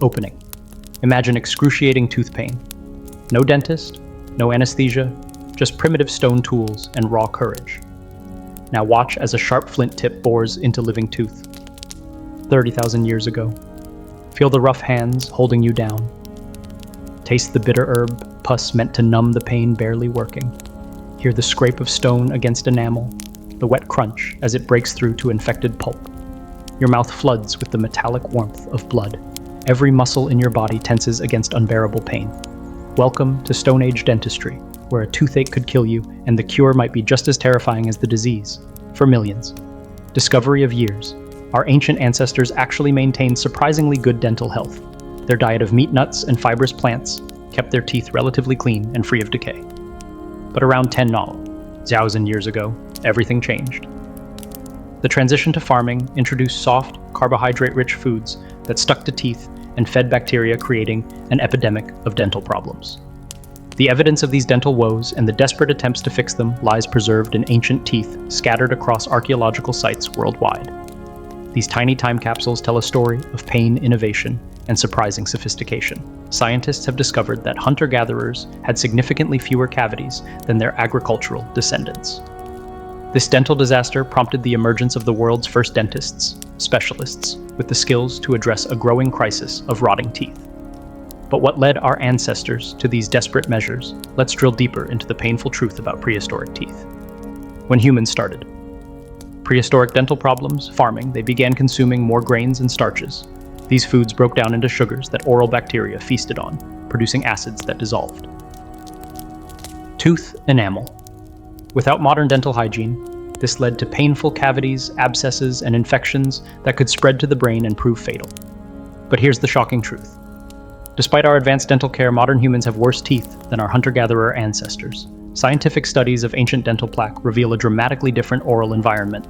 Opening. Imagine excruciating tooth pain. No dentist, no anesthesia, just primitive stone tools and raw courage. Now watch as a sharp flint tip bores into living tooth. 30,000 years ago. Feel the rough hands holding you down. Taste the bitter herb, pus meant to numb the pain barely working. Hear the scrape of stone against enamel, the wet crunch as it breaks through to infected pulp. Your mouth floods with the metallic warmth of blood. Every muscle in your body tenses against unbearable pain. Welcome to Stone Age dentistry, where a toothache could kill you and the cure might be just as terrifying as the disease. For millions. Discovery of years. Our ancient ancestors actually maintained surprisingly good dental health. Their diet of meat, nuts, and fibrous plants kept their teeth relatively clean and free of decay. But around 10,000 years ago, everything changed. The transition to farming introduced soft, carbohydrate-rich foods that stuck to teeth and fed bacteria, creating an epidemic of dental problems. The evidence of these dental woes and the desperate attempts to fix them lies preserved in ancient teeth scattered across archaeological sites worldwide. These tiny time capsules tell a story of pain, innovation, and surprising sophistication. Scientists have discovered that hunter-gatherers had significantly fewer cavities than their agricultural descendants. This dental disaster prompted the emergence of the world's first dentists, specialists, with the skills to address a growing crisis of rotting teeth. But what led our ancestors to these desperate measures? Let's drill deeper into the painful truth about prehistoric teeth. When humans started. Prehistoric dental problems, farming, they began consuming more grains and starches. These foods broke down into sugars that oral bacteria feasted on, producing acids that dissolved. Tooth enamel. Without modern dental hygiene, this led to painful cavities, abscesses, and infections that could spread to the brain and prove fatal. But here's the shocking truth. Despite our advanced dental care, modern humans have worse teeth than our hunter-gatherer ancestors. Scientific studies of ancient dental plaque reveal a dramatically different oral environment.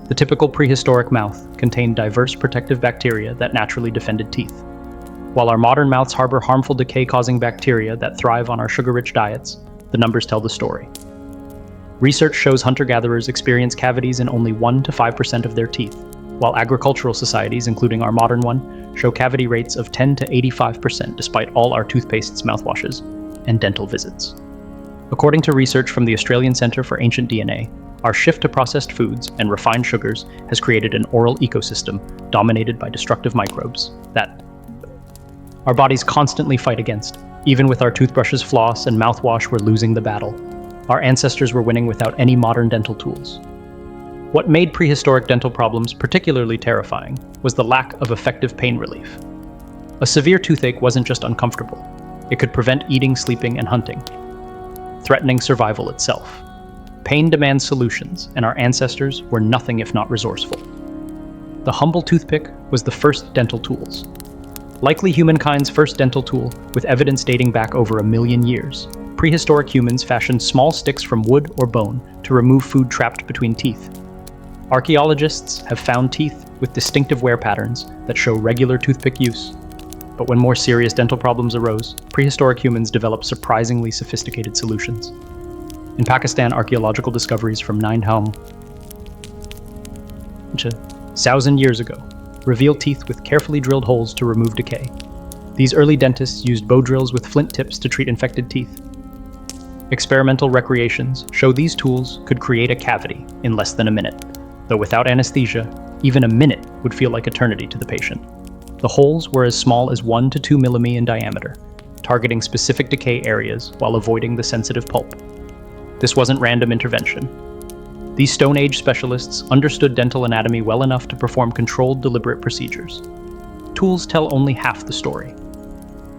The typical prehistoric mouth contained diverse protective bacteria that naturally defended teeth. While our modern mouths harbor harmful decay-causing bacteria that thrive on our sugar-rich diets, the numbers tell the story. Research shows hunter-gatherers experience cavities in only 1 to 5% of their teeth, while agricultural societies, including our modern one, show cavity rates of 10 to 85% despite all our toothpastes, mouthwashes, and dental visits. According to research from the Australian Centre for Ancient DNA, our shift to processed foods and refined sugars has created an oral ecosystem dominated by destructive microbes that our bodies constantly fight against. Even with our toothbrushes, floss, and mouthwash, we're losing the battle. Our ancestors were winning without any modern dental tools. What made prehistoric dental problems particularly terrifying was the lack of effective pain relief. A severe toothache wasn't just uncomfortable. It could prevent eating, sleeping, and hunting, threatening survival itself. Pain demands solutions, and our ancestors were nothing if not resourceful. The humble toothpick was the first dental tools. Likely humankind's first dental tool, with evidence dating back over 1 million years. Prehistoric humans fashioned small sticks from wood or bone to remove food trapped between teeth. Archaeologists have found teeth with distinctive wear patterns that show regular toothpick use. But when more serious dental problems arose, prehistoric humans developed surprisingly sophisticated solutions. In Pakistan, archaeological discoveries from 9,000 years ago reveal teeth with carefully drilled holes to remove decay. These early dentists used bow drills with flint tips to treat infected teeth. Experimental recreations show these tools could create a cavity in less than a minute, though without anesthesia, even a minute would feel like eternity to the patient. The holes were as small as 1 to 2 mm in diameter, targeting specific decay areas while avoiding the sensitive pulp. This wasn't random intervention. These Stone Age specialists understood dental anatomy well enough to perform controlled, deliberate procedures. Tools tell only half the story.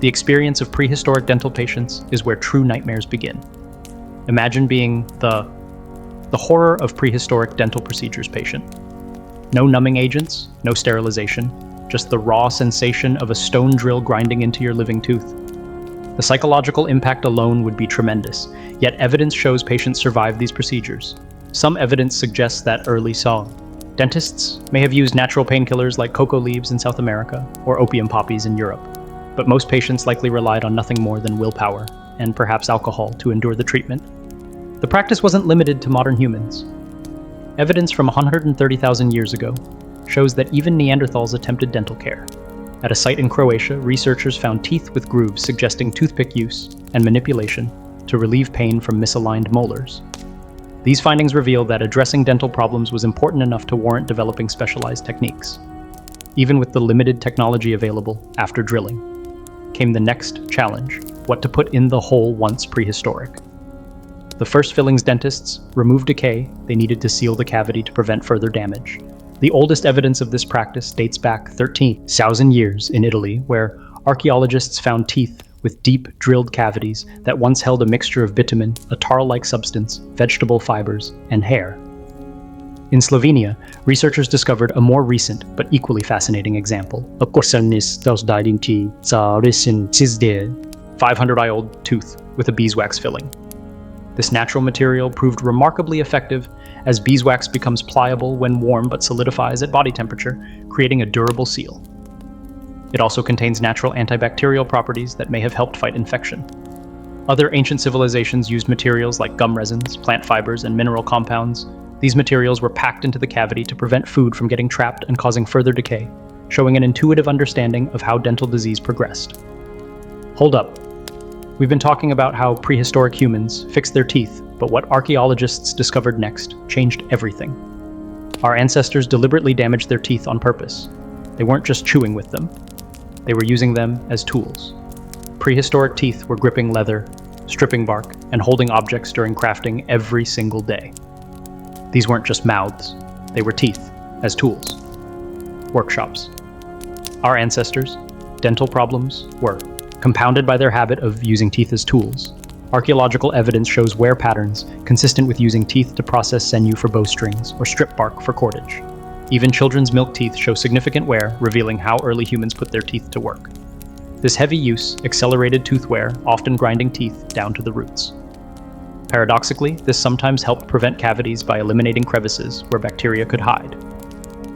The experience of prehistoric dental patients is where true nightmares begin. Imagine being the horror of prehistoric dental procedures patient. No numbing agents, no sterilization, just the raw sensation of a stone drill grinding into your living tooth. The psychological impact alone would be tremendous, yet evidence shows patients survived these procedures. Some evidence suggests that early dentists may have used natural painkillers like cocoa leaves in South America or opium poppies in Europe, but most patients likely relied on nothing more than willpower and perhaps alcohol to endure the treatment. The practice wasn't limited to modern humans. Evidence from 130,000 years ago shows that even Neanderthals attempted dental care. At a site in Croatia, researchers found teeth with grooves suggesting toothpick use and manipulation to relieve pain from misaligned molars. These findings reveal that addressing dental problems was important enough to warrant developing specialized techniques. Even with the limited technology available after drilling, came the next challenge: what to put in the hole once prehistoric. The first fillings dentists removed decay they needed to seal the cavity to prevent further damage. The oldest evidence of this practice dates back 13,000 years in Italy, where archaeologists found teeth with deep drilled cavities that once held a mixture of bitumen, a tar-like substance, vegetable fibers, and hair. In Slovenia, researchers discovered a more recent but equally fascinating example: a 500-year-old tooth with a beeswax filling. This natural material proved remarkably effective, as beeswax becomes pliable when warm but solidifies at body temperature, creating a durable seal. It also contains natural antibacterial properties that may have helped fight infection. Other ancient civilizations used materials like gum resins, plant fibers, and mineral compounds. These materials were packed into the cavity to prevent food from getting trapped and causing further decay, showing an intuitive understanding of how dental disease progressed. Hold up. We've been talking about how prehistoric humans fixed their teeth, but what archaeologists discovered next changed everything. Our ancestors deliberately damaged their teeth on purpose. They weren't just chewing with them. They were using them as tools. Prehistoric teeth were gripping leather, stripping bark, and holding objects during crafting every single day. These weren't just mouths. They were teeth as tools. Workshops. Our ancestors' dental problems were compounded by their habit of using teeth as tools. Archaeological evidence shows wear patterns consistent with using teeth to process sinew for bowstrings or strip bark for cordage. Even children's milk teeth show significant wear, revealing how early humans put their teeth to work. This heavy use accelerated tooth wear, often grinding teeth down to the roots. Paradoxically, this sometimes helped prevent cavities by eliminating crevices where bacteria could hide.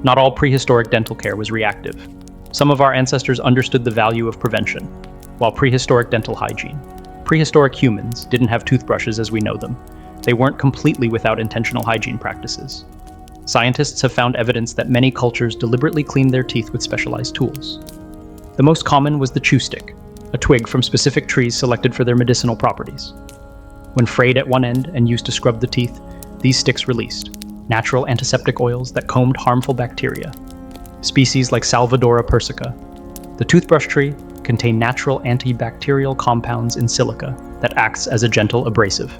Not all prehistoric dental care was reactive. Some of our ancestors understood the value of prevention, while prehistoric dental hygiene. Prehistoric humans didn't have toothbrushes as we know them. They weren't completely without intentional hygiene practices. Scientists have found evidence that many cultures deliberately cleaned their teeth with specialized tools. The most common was the chew stick, a twig from specific trees selected for their medicinal properties. When frayed at one end and used to scrub the teeth, these sticks released natural antiseptic oils that combed harmful bacteria. Species like Salvadora persica, the toothbrush tree, contain natural antibacterial compounds in silica that acts as a gentle abrasive.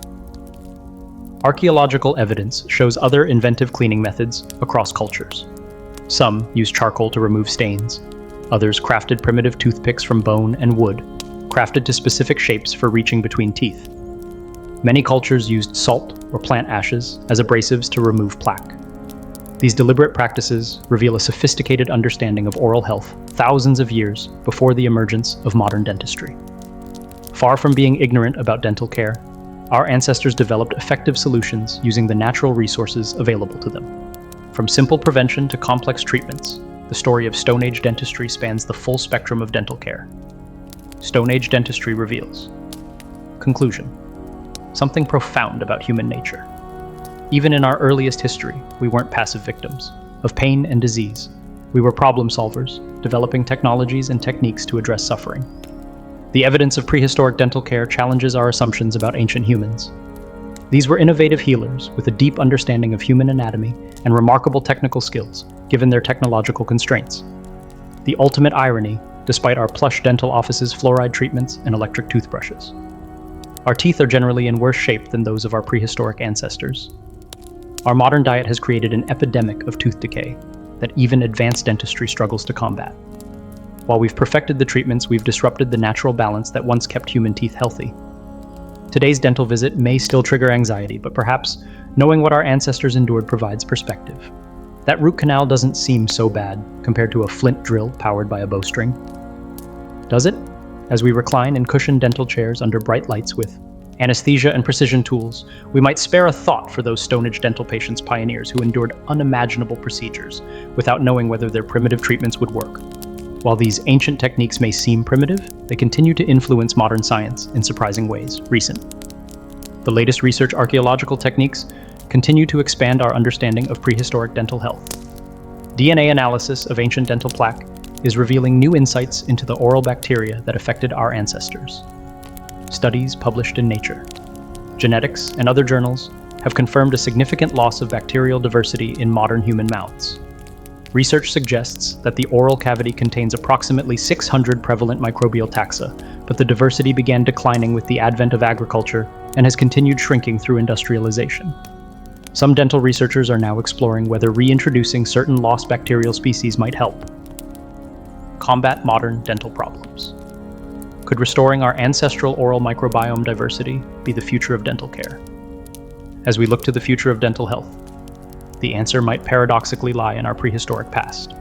Archaeological evidence shows other inventive cleaning methods across cultures. Some used charcoal to remove stains. Others crafted primitive toothpicks from bone and wood, crafted to specific shapes for reaching between teeth. Many cultures used salt or plant ashes as abrasives to remove plaque. These deliberate practices reveal a sophisticated understanding of oral health thousands of years before the emergence of modern dentistry. Far from being ignorant about dental care, our ancestors developed effective solutions using the natural resources available to them. From simple prevention to complex treatments, the story of Stone Age dentistry spans the full spectrum of dental care. Stone Age dentistry reveals. Conclusion. Something profound about human nature. Even in our earliest history, we weren't passive victims of pain and disease. We were problem solvers, developing technologies and techniques to address suffering. The evidence of prehistoric dental care challenges our assumptions about ancient humans. These were innovative healers with a deep understanding of human anatomy and remarkable technical skills, given their technological constraints. The ultimate irony, despite our plush dental offices, fluoride treatments, and electric toothbrushes. Our teeth are generally in worse shape than those of our prehistoric ancestors. Our modern diet has created an epidemic of tooth decay that even advanced dentistry struggles to combat. While we've perfected the treatments, we've disrupted the natural balance that once kept human teeth healthy. Today's dental visit may still trigger anxiety, but perhaps knowing what our ancestors endured provides perspective. That root canal doesn't seem so bad compared to a flint drill powered by a bowstring. Does it? As we recline in cushioned dental chairs under bright lights with anesthesia and precision tools, we might spare a thought for those Stone Age dental patients pioneers who endured unimaginable procedures without knowing whether their primitive treatments would work. While these ancient techniques may seem primitive, they continue to influence modern science in surprising ways. The latest research archaeological techniques continue to expand our understanding of prehistoric dental health. DNA analysis of ancient dental plaque is revealing new insights into the oral bacteria that affected our ancestors. Studies published in Nature, Genetics, and other journals have confirmed a significant loss of bacterial diversity in modern human mouths. Research suggests that the oral cavity contains approximately 600 prevalent microbial taxa, but the diversity began declining with the advent of agriculture and has continued shrinking through industrialization. Some dental researchers are now exploring whether reintroducing certain lost bacterial species might help. Combat modern dental problems. Could restoring our ancestral oral microbiome diversity be the future of dental care? As we look to the future of dental health, the answer might paradoxically lie in our prehistoric past.